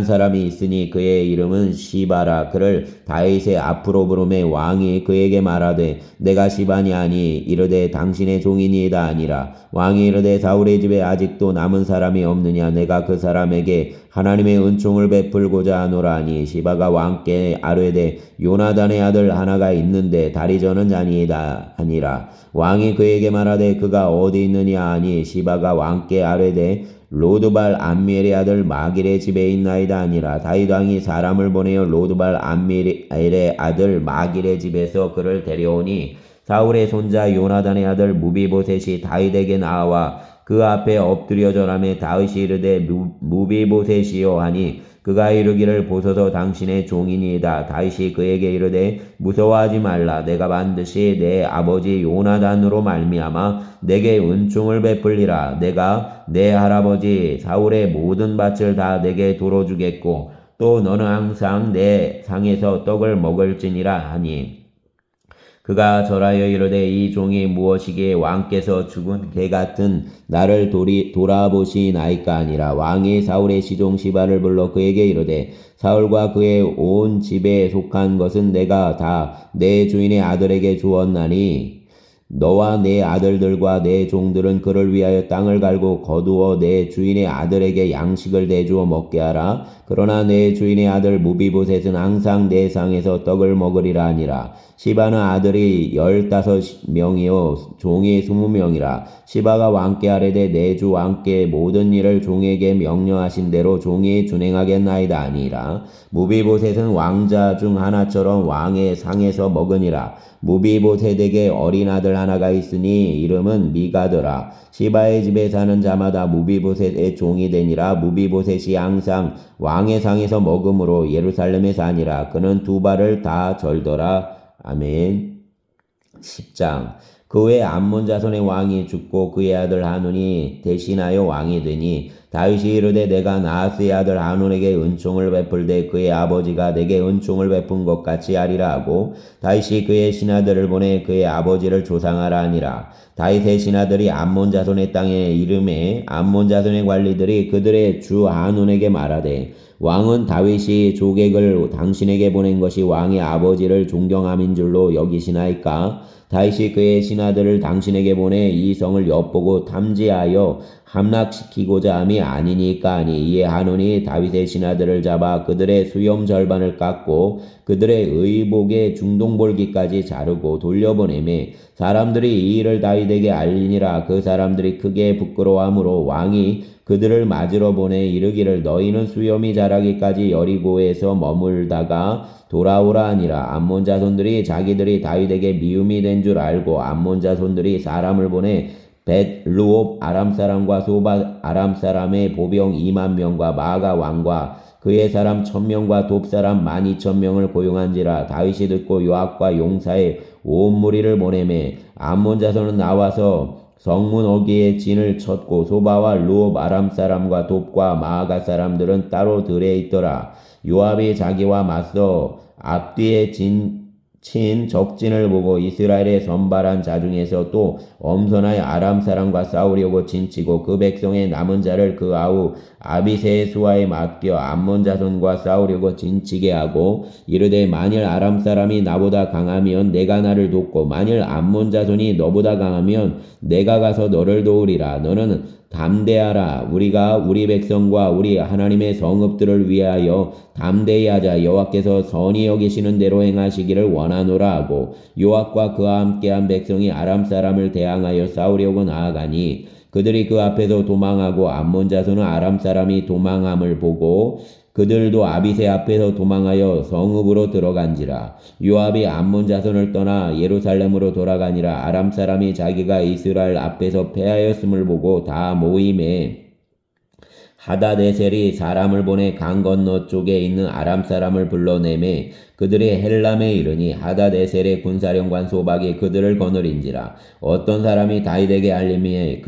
사람이 있으니 그의 이름은 시바라. 그를 다윗의 앞으로 부르매 왕이 그에게 말하되 내가 시바니 아니 이르되 당신의 종이니이다 아니라. 왕이 이르되 사울의 집에 아직도 남은 사람이 없느냐? 내가 그 사람에게 하나님의 은총을 베풀고자 하노라 하니 시바가 왕께 아뢰되 요나단의 아들 하나가 있는데 다리저는 자니이다 아니라. 왕이 그에게 말하되 그가 어디 있느냐 하니 시바가 왕께 아뢰되 로드발 암미엘의 아들 마길의 집에 있나이다 아니라. 다윗 왕이 사람을 보내어 로드발 암미엘의 아들 마길의 집에서 그를 데려오니 사울의 손자 요나단의 아들 무비보셋이 다윗에게 나와 그 앞에 엎드려 절하며 다윗이 이르되 무비보셋이요 하니 그가 이르기를 보소서 당신의 종이니이다. 다윗이 그에게 이르되 무서워하지 말라. 내가 반드시 내 아버지 요나단으로 말미암아 내게 은총을 베풀리라. 내가 내 할아버지 사울의 모든 밭을 다 내게 도로주겠고 또 너는 항상 내 상에서 떡을 먹을지니라 하니 그가 절하여 이르되 이 종이 무엇이기에 왕께서 죽은 개 같은 나를 돌아보시나이까 아니라. 왕이 사울의 시종 시바를 불러 그에게 이르되 사울과 그의 온 집에 속한 것은 내가 다 내 주인의 아들에게 주었나니 너와 내 아들들과 내 종들은 그를 위하여 땅을 갈고 거두어 내 주인의 아들에게 양식을 대주어 먹게 하라. 그러나 내 주인의 아들 무비보셋은 항상 내 상에서 떡을 먹으리라 하니라. 시바는 아들이 15명이요 종이 20명이라. 시바가 왕께 아뢰되 내 주 왕께 모든 일을 종에게 명령하신 대로 종이 준행하겠나이다 아니라. 무비보셋은 왕자 중 하나처럼 왕의 상에서 먹으니라. 무비보셋에게 어린 아들 하나가 있으니 이름은 미가더라. 시바의 집에 사는 자마다 무비보셋의 종이 되니라. 무비보셋이 항상 왕의 상에서 먹음으로 예루살렘에 사니라. 그는 두 발을 다 절더라. 아멘. 10장. 그 후에 암몬 자손의 왕이 죽고 그의 아들 하눈이 대신하여 왕이 되니 다윗이 이르되 내가 나하스의 아들 하눈에게 은총을 베풀되 그의 아버지가 내게 은총을 베푼 것 같이 하리라 하고 다윗이 그의 신하들을 보내 그의 아버지를 조상하라 하니라. 다윗의 신하들이 암몬 자손의 땅에 이름에 암몬 자손의 관리들이 그들의 주 하눈에게 말하되 왕은 다윗이 조객을 당신에게 보낸 것이 왕의 아버지를 존경함인 줄로 여기시나이까? 다윗이 그의 신하들을 당신에게 보내 이 성을 엿보고 탐지하여 함락시키고자 함이 아니니까 하니. 이에 하눈이 다윗의 신하들을 잡아 그들의 수염 절반을 깎고 그들의 의복의 중동볼기까지 자르고 돌려보내매 사람들이 이 일을 다윗에게 알리니라. 그 사람들이 크게 부끄러워하므로 왕이 그들을 맞으러 보내 이르기를 너희는 수염이 자라기까지 여리고에서 머물다가 돌아오라 하니라. 암몬 자손들이 자기들이 다윗에게 미움이 된 줄 알고 암몬 자손들이 사람을 보내 벳루옵 아람 사람과 소바 아람 사람의 보병 2만 명과 마가 왕과 그의 사람 1000명과 돕 사람 12,000명을 고용한지라. 다윗이 듣고 요압과 용사의 온 무리를 보내매 암몬 자손은 나와서 성문 어귀에 진을 쳤고 소바와 루옵 아람 사람과 돕과 마아가 사람들은 따로 들에 있더라. 요압이 자기와 맞서 앞뒤에 친 적진을 보고 이스라엘의 선발한 자 중에서 또 엄선하여 아람 사람과 싸우려고 진치고 그 백성의 남은 자를 그 아우 아비새의 수하에 맡겨 암몬 자손과 싸우려고 진치게 하고 이르되 만일 아람 사람이 나보다 강하면 내가 나를 돕고 만일 암몬 자손이 너보다 강하면 내가 가서 너를 도우리라. 너는 담대하라. 우리가 우리 백성과 우리 하나님의 성읍들을 위하여 담대히 하자. 여호와께서 선히 여기시는 대로 행하시기를 원하노라 하고 요압과 그와 함께한 백성이 아람 사람을 대항하여 싸우려고 나아가니 그들이 그 앞에서 도망하고 암몬 자손은 아람 사람이 도망함을 보고 그들도 아비새 앞에서 도망하여 성읍으로 들어간지라. 요압이 암몬 자손을 떠나 예루살렘으로 돌아가니라. 아람 사람이 자기가 이스라엘 앞에서 패하였음을 보고 다 모임에 하다데셀이 사람을 보내 강 건너 쪽에 있는 아람 사람을 불러내매 그들이 헬람에 이르니 하다데셀의 군사령관 소박이 그들을 거느린지라. 어떤 사람이 다윗에게 알림해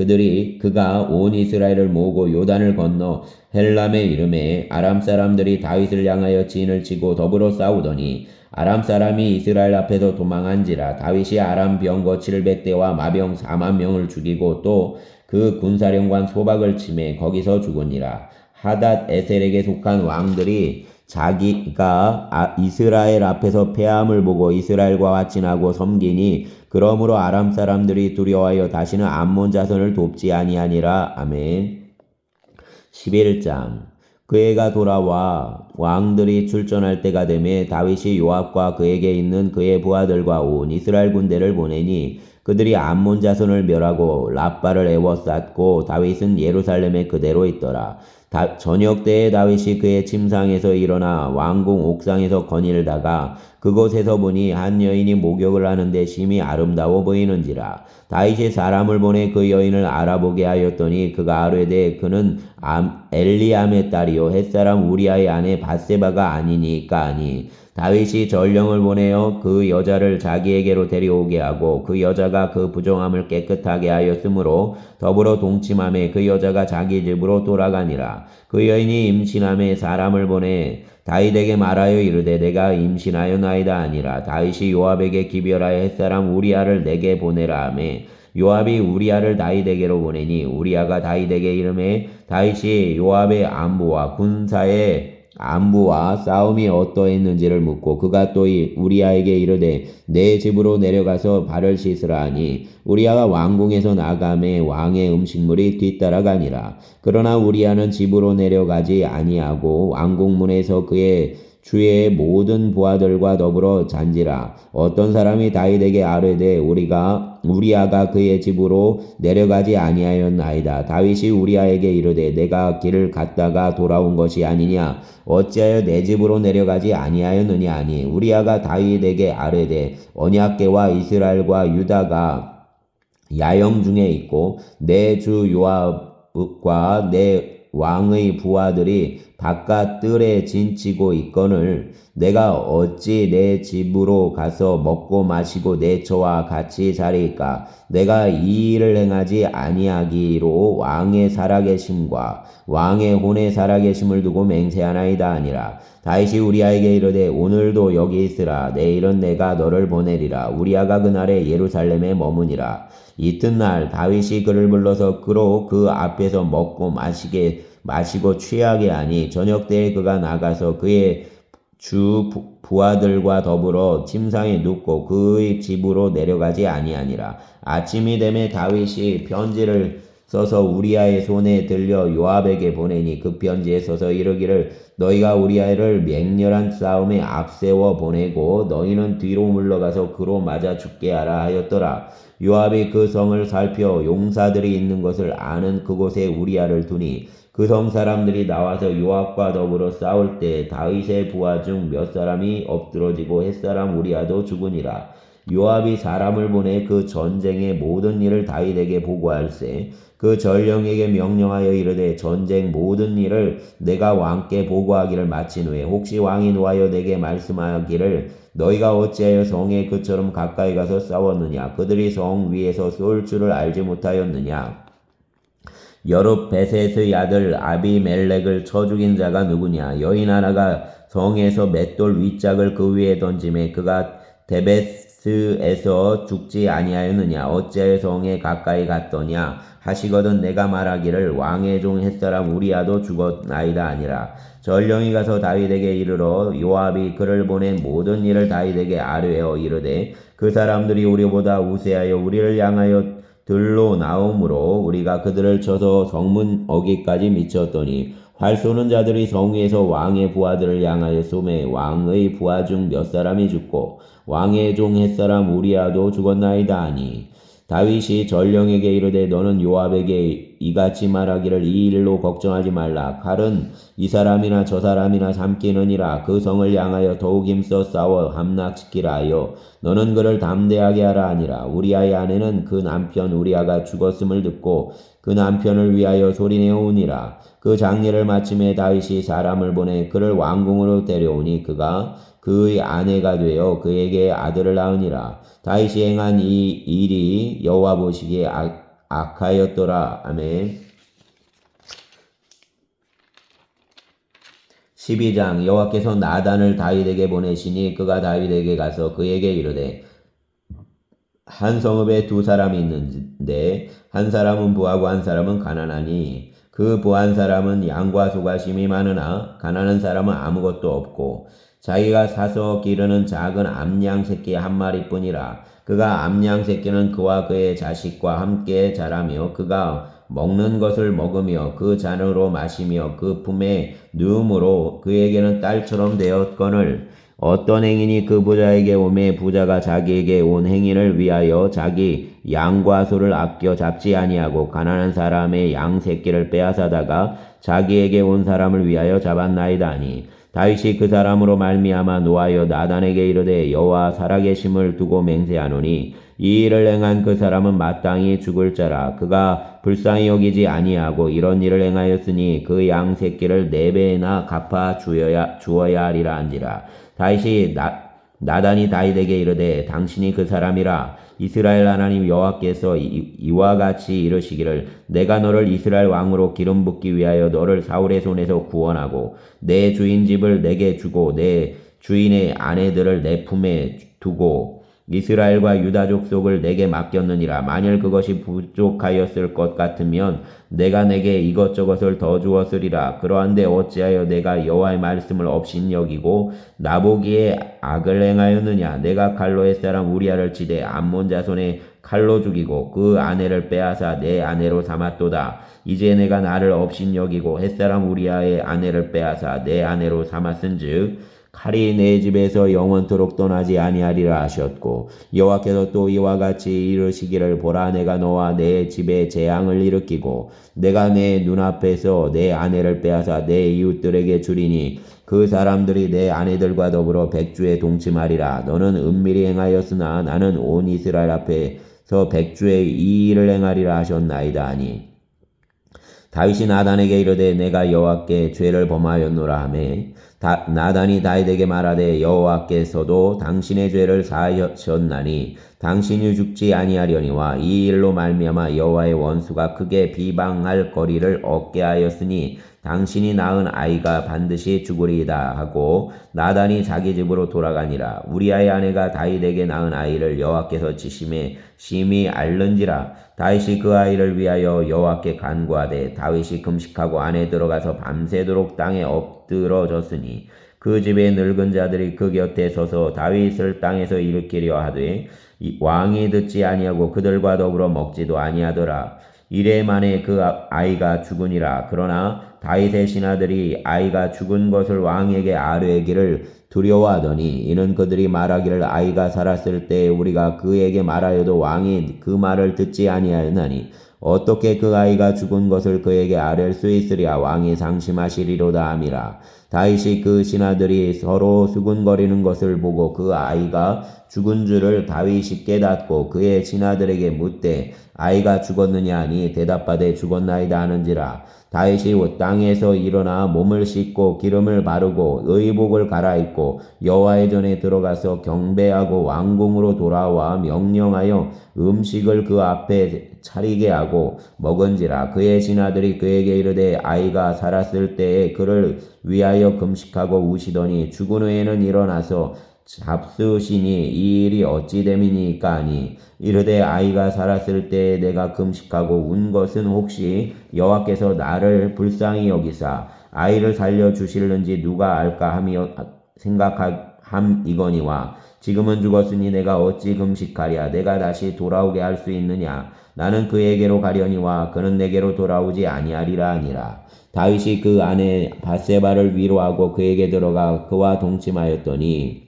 그가 온 이스라엘을 모으고 요단을 건너 헬람에 이르매 아람 사람들이 다윗을 향하여 진을 치고 더불어 싸우더니 아람 사람이 이스라엘 앞에서 도망한지라. 다윗이 아람 병거 700대와 마병 4만 명을 죽이고 또 그 군사령관 소박을 치매 거기서 죽으니라. 하닷 에셀에게 속한 왕들이 자기가 이스라엘 앞에서 패함을 보고 이스라엘과 화친하고 섬기니 그러므로 아람 사람들이 두려워하여 다시는 암몬 자손을 돕지 아니하니라. 아멘. 11장. 그 해가 돌아와 왕들이 출전할 때가 되매 다윗이 요압과 그에게 있는 그의 부하들과 온 이스라엘 군대를 보내니 그들이 암몬 자손을 멸하고 랍바를 에워쌌고 다윗은 예루살렘에 그대로 있더라. 저녁 때에 다윗이 그의 침상에서 일어나 왕궁 옥상에서 거닐다가 그곳에서 보니 한 여인이 목욕을 하는데 심히 아름다워 보이는지라. 다윗이 사람을 보내 그 여인을 알아보게 하였더니 그가 아뢰되 그는 엘리암의 딸이요 햇사람 우리아의 아내 밧세바가 아니니까 하니 다윗이 전령을 보내어 그 여자를 자기에게로 데려오게 하고 그 여자가 그 부정함을 깨끗하게 하였으므로 더불어 동침함에 그 여자가 자기 집으로 돌아가니라. 그 여인이 임신함에 사람을 보내 다윗에게 말하여 이르되 내가 임신하였나이다 하니라. 다윗이 요압에게 기별하여 햇사람 우리아를 내게 보내라 하매 요압이 우리아를 다윗에게로 보내니 우리아가 다윗에게 이르매 다윗이 요압의 안부와 군사의 안부와 싸움이 어떠했는지를 묻고 그가 또 우리아에게 이르되 내 집으로 내려가서 발을 씻으라 하니 우리아가 왕궁에서 나가매 왕의 음식물이 뒤따라가니라. 그러나 우리아는 집으로 내려가지 아니하고 왕궁문에서 그의 주의 모든 부하들과 더불어 잔지라. 어떤 사람이 다윗에게 아뢰되 우리아가 그의 집으로 내려가지 아니하였나이다. 다윗이 우리아에게 이르되 내가 길을 갔다가 돌아온 것이 아니냐 어찌하여 내 집으로 내려가지 아니하였느냐 하니 우리아가 다윗에게 아뢰되 언약궤와 이스라엘과 유다가 야영 중에 있고 내 주 요압과 내 왕의 부하들이 바깥 뜰에 진치고 있거늘 내가 어찌 내 집으로 가서 먹고 마시고 내 처와 같이 자리이까. 내가 이 일을 행하지 아니하기로 왕의 살아계심과 왕의 혼의 살아계심을 두고 맹세하나이다 하니라. 다윗이 우리아에게 이르되 오늘도 여기 있으라. 내일은 내가 너를 보내리라. 우리아가 그날에 예루살렘에 머무니라. 이튿날 다윗이 그를 불러서 그로 그 앞에서 먹고 마시고 취하게 하니 저녁 때에 그가 나가서 그의 주 부하들과 더불어 침상에 눕고 그의 집으로 내려가지 아니하니라. 아침이 되매 다윗이 편지를 써서 우리아의 손에 들려 요압에게 보내니 그 편지에 써서 이르기를 너희가 우리아를 맹렬한 싸움에 앞세워 보내고 너희는 뒤로 물러가서 그로 맞아 죽게 하라 하였더라. 요압이 그 성을 살펴 용사들이 있는 것을 아는 그곳에 우리아를 두니 그 성 사람들이 나와서 요압과 더불어 싸울 때 다윗의 부하 중 몇 사람이 엎드러지고 햇사람 우리아도 죽으니라. 요압이 사람을 보내 그 전쟁의 모든 일을 다윗에게 보고할세 그 전령에게 명령하여 이르되 전쟁 모든 일을 내가 왕께 보고하기를 마친 후에 혹시 왕이 노하여 내게 말씀하기를 너희가 어찌하여 성에 그처럼 가까이 가서 싸웠느냐 그들이 성 위에서 쏠 줄을 알지 못하였느냐 여룹베셋의 아들 아비멜렉을 쳐 죽인 자가 누구냐 여인 하나가 성에서 맷돌 윗짝을 그 위에 던짐에 그가 데베스에서 죽지 아니하였느냐 어찌하여 성에 가까이 갔더냐 하시거든 내가 말하기를 왕의 종 햇사람 우리아도 죽었나이다 아니라. 전령이 가서 다윗에게 이르러 요압이 그를 보낸 모든 일을 다윗에게 아뢰어 이르되 그 사람들이 우리보다 우세하여 우리를 향하여 들로 나오므로 우리가 그들을 쳐서 성문 어귀까지 미쳤더니 활 쏘는 자들이 성 위에서 왕의 부하들을 향하여 쏘매 왕의 부하 중 몇 사람이 죽고 왕의 종 햇사람 우리아도 죽었나이다 하니 다윗이 전령에게 이르되 너는 요압에게 이같이 말하기를 이 일로 걱정하지 말라. 칼은 이 사람이나 저 사람이나 삼키느니라. 그 성을 향하여 더욱 힘써 싸워 함락시키라 하여 너는 그를 담대하게 하라 하니라. 우리아의 아내는 그 남편 우리아가 죽었음을 듣고 그 남편을 위하여 소리내어 우니라. 그 장례를 마침에 다윗이 사람을 보내 그를 왕궁으로 데려오니 그가 그의 아내가 되어 그에게 아들을 낳으니라. 다윗이 행한 이 일이 여호와 보시기에 악하였더라. 아멘. 12장 여호와께서 나단을 다윗에게 보내시니 그가 다윗에게 가서 그에게 이르되 한 성읍에 두 사람이 있는데 한 사람은 부하고 한 사람은 가난하니 그 부한 사람은 양과 소가 심히 많으나 가난한 사람은 아무것도 없고 자기가 사서 기르는 작은 암양 새끼 한 마리뿐이라. 그가 암양 새끼는 그와 그의 자식과 함께 자라며 그가 먹는 것을 먹으며 그 잔으로 마시며 그 품에 누움으로 그에게는 딸처럼 되었거늘 어떤 행인이 그 부자에게 오매 부자가 자기에게 온 행인을 위하여 자기 양과 소를 아껴 잡지 아니하고 가난한 사람의 양 새끼를 빼앗아다가 자기에게 온 사람을 위하여 잡았나이다 하니 다윗이 그 사람으로 말미암아 노하여 나단에게 이르되 여호와 살아계심을 두고 맹세하노니 이 일을 행한 그 사람은 마땅히 죽을 자라. 그가 불쌍히 여기지 아니하고 이런 일을 행하였으니 그 양 새끼를 4배나 갚아 주어야 하리라 한지라. 다윗이 나단이 다윗에게 이르되 당신이 그 사람이라. 이스라엘 하나님 여호와께서 이와 같이 이르시기를 내가 너를 이스라엘 왕으로 기름 붓기 위하여 너를 사울의 손에서 구원하고 내 주인 집을 내게 주고 내 주인의 아내들을 내 품에 두고 이스라엘과 유다 족속을 내게 맡겼느니라. 만일 그것이 부족하였을 것 같으면 내가 내게 이것저것을 더 주었으리라. 그러한데 어찌하여 내가 여호와의 말씀을 업신여기고 나보기에 악을 행하였느냐. 내가 칼로 햇사람 우리아를 치되 암몬 자손의 칼로 죽이고 그 아내를 빼앗아 내 아내로 삼았도다. 이제 내가 나를 업신여기고 햇사람 우리아의 아내를 빼앗아 내 아내로 삼았은즉 칼이 내 집에서 영원토록 떠나지 아니하리라 하셨고 여호와께서 또 이와 같이 이르시기를 보라 내가 너와 내 집에 재앙을 일으키고 내가 내 눈앞에서 내 아내를 빼앗아 내 이웃들에게 주리니 그 사람들이 내 아내들과 더불어 백주에 동침하리라. 너는 은밀히 행하였으나 나는 온 이스라엘 앞에서 백주에 이 일을 행하리라 하셨나이다 하니 다윗이 나단에게 이르되 내가 여호와께 죄를 범하였노라 하매 나단이 다윗에게 말하되 여호와께서도 당신의 죄를 사하셨나니 당신이 죽지 아니하려니와 이 일로 말미암아 여호와의 원수가 크게 비방할 거리를 얻게 하였으니 당신이 낳은 아이가 반드시 죽으리이다 하고 나단이 자기 집으로 돌아가니라. 우리아의 아내가 다윗에게 낳은 아이를 여호와께서 치심에 심히 앓는지라. 다윗이 그 아이를 위하여 여호와께 간구하되 다윗이 금식하고 안에 들어가서 밤새도록 땅에 엎드러졌으니 그 집의 늙은 자들이 그 곁에 서서 다윗을 땅에서 일으키려 하되 왕이 듣지 아니하고 그들과 더불어 먹지도 아니하더라. 이래 만에 그 아이가 죽으니라. 그러나 다윗의 신하들이 아이가 죽은 것을 왕에게 아뢰기를 두려워하더니 이는 그들이 말하기를 아이가 살았을 때 우리가 그에게 말하여도 왕이 그 말을 듣지 아니하였나니 어떻게 그 아이가 죽은 것을 그에게 아뢰 수 있으랴. 왕이 상심하시리로다 함이라. 다윗이 그 신하들이 서로 수군거리는 것을 보고 그 아이가 죽은 줄을 다윗이 깨닫고 그의 신하들에게 묻되 아이가 죽었느냐 하니 대답하되 죽었나이다 하는지라. 다윗이 땅에서 일어나 몸을 씻고 기름을 바르고 의복을 갈아입고 여호와의 전에 들어가서 경배하고 왕궁으로 돌아와 명령하여 음식을 그 앞에 차리게 하고 먹은지라. 그의 신하들이 그에게 이르되 아이가 살았을 때에 그를 위하여 금식하고 우시더니 죽은 후에는 일어나서 잡수시니 이 일이 어찌 됨이니까 하니 이르되 아이가 살았을 때에 내가 금식하고 운 것은 혹시 여호와께서 나를 불쌍히 여기사 아이를 살려 주실는지 누가 알까 하며 생각함이거니와 지금은 죽었으니 내가 어찌 금식하랴. 내가 다시 돌아오게 할 수 있느냐. 나는 그에게로 가려니와 그는 내게로 돌아오지 아니하리라 하니라. 다윗이 그 아내 밧세바를 위로하고 그에게 들어가 그와 동침하였더니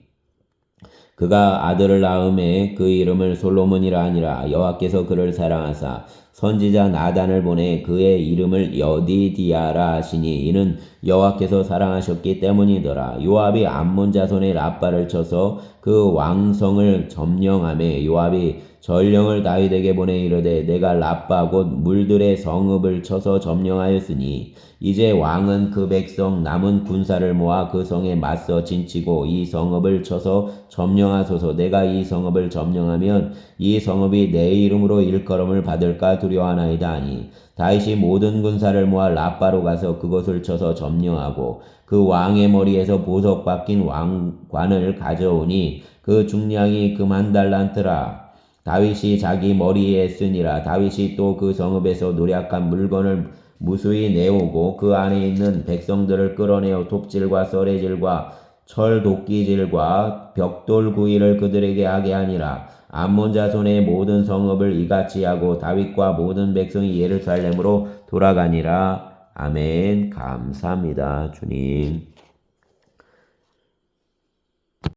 그가 아들을 낳음에 그 이름을 솔로몬이라 하니라. 여호와께서 그를 사랑하사 선지자 나단을 보내 그의 이름을 여디디아라 하시니 이는 여호와께서 사랑하셨기 때문이더라. 요압이 암몬 자손의 라빠를 쳐서 그 왕성을 점령하매 요압이 전령을 다윗에게 보내 이르되 내가 라빠 곧 물들의 성읍을 쳐서 점령하였으니 이제 왕은 그 백성 남은 군사를 모아 그 성에 맞서 진치고 이 성읍을 쳐서 점령하소서. 내가 이 성읍을 점령하면 이 성읍이 내 이름으로 일컬음을 받을까 두려워하나이다 하니 다윗이 모든 군사를 모아 라빠로 가서 그것을 쳐서 점령하고 그 왕의 머리에서 보석 박힌 왕관을 가져오니 그 중량이 금한 달란트라. 다윗이 자기 머리에 쓰니라. 다윗이 또 그 성읍에서 노략한 물건을 무수히 내오고 그 안에 있는 백성들을 끌어내어 톱질과 썰해질과 철도끼질과 벽돌 구이를 그들에게 하게 하니라. 암몬 자손의 모든 성읍을 이같이 하고 다윗과 모든 백성이 예루살렘으로 돌아가니라. 아멘. 감사합니다. 주님.